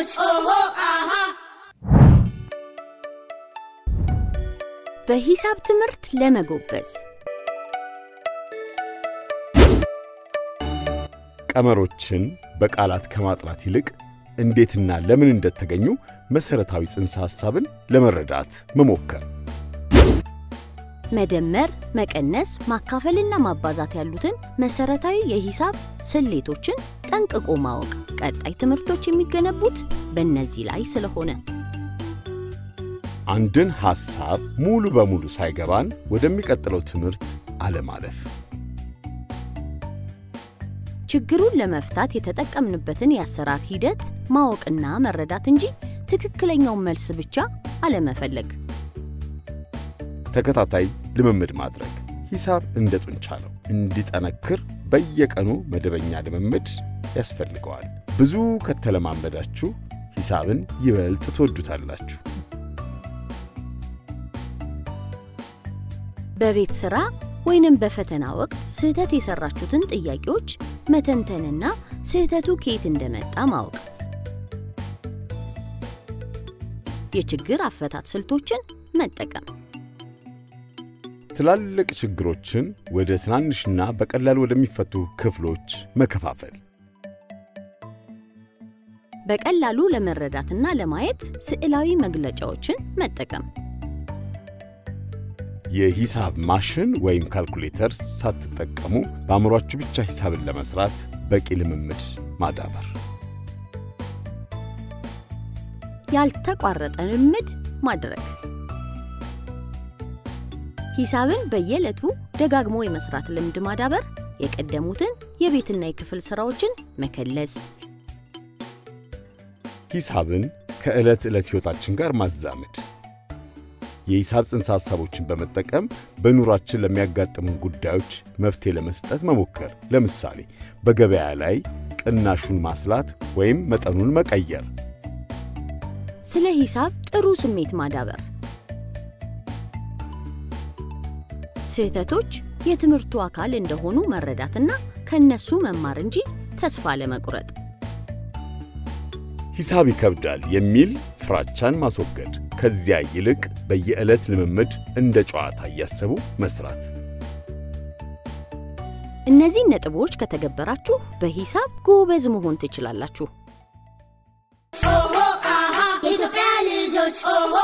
ልጆች ኦሆ አሃ በሂሳብ ትምህርት ለመጎበዝ ቀመሮችን በቃላት ከማጥራት ይልቅ እንዴትና ለምን እንደተገኙ መሰረታዊ ጽንሰ ሐሳብን ለመረዳት መሞከር። መደመር፣ መቀነስ፣ ማካፈልና ማባዛት ያሉትን መሰረታዊ የሂሳብ ስሌቶችን ጠንቅቆ ማወቅ ቀጣይ ትምህርቶች የሚገነቡት በእነዚህ ላይ ስለሆነ አንድን ሐሳብ ሙሉ በሙሉ ሳይገባን ወደሚቀጥለው ትምህርት አለማለፍ። ችግሩን ለመፍታት የተጠቀምንበትን የአሰራር ሂደት ማወቅና መረዳት እንጂ ትክክለኛውን መልስ ብቻ አለመፈለግ። ተከታታይ ልምምድ ማድረግ ሂሳብ እንደ ጡንቻ ነው። እንዲጠነክር በየቀኑ መደበኛ ልምምድ ያስፈልገዋል። ብዙ ከተለማመዳችሁ ሂሳብን ይበልጥ ትወዱታላችሁ። በቤት ስራ ወይንም በፈተና ወቅት ስህተት የሰራችሁትን ጥያቄዎች መተንተንና ስህተቱ ከየት እንደመጣ ማወቅ። የችግር አፈታት ስልቶችን መጠቀም። ትላልቅ ችግሮችን ወደ ትናንሽና በቀላሉ ወደሚፈቱ ክፍሎች መከፋፈል። በቀላሉ ለመረዳትና ለማየት ስዕላዊ መግለጫዎችን መጠቀም። የሂሳብ ማሽን ወይም ካልኩሌተር ሳትጠቀሙ በአእምሯችሁ ብቻ ሂሳብን ለመስራት በቂ ልምምድ ማዳበር። ያልተቋረጠ ልምምድ ማድረግ። ሂሳብን በየዕለቱ ደጋግሞ የመስራት ልምድ ማዳበር። የቀደሙትን የቤትና የክፍል ስራዎችን መከለስ። ሂሳብን ከዕለት ዕለት ሕይወታችን ጋር ማዛመድ። የሂሳብ ጽንሰ ሐሳቦችን በመጠቀም በኑሯችን ለሚያጋጥሙን ጉዳዮች መፍትሄ ለመስጠት መሞከር። ለምሳሌ በገበያ ላይ ቅናሹን ማስላት ወይም መጠኑን መቀየር። ስለ ሂሳብ ጥሩ ስሜት ማዳበር። ስህተቶች የትምህርቱ አካል እንደሆኑ መረዳትና ከነሱ መማር እንጂ ተስፋ ለመቁረጥ። ሂሳብ ይከብዳል የሚል ፍራቻን ማስወገድ። ከዚያ ይልቅ በየዕለት ልምምድ እንደ ጨዋታ እያሰቡ መስራት። እነዚህ ነጥቦች ከተገበራችሁ በሂሳብ ጎበዝ መሆን ትችላላችሁ። ኦሆ አሃ የኢትዮጵያ ልጆች ኦሆ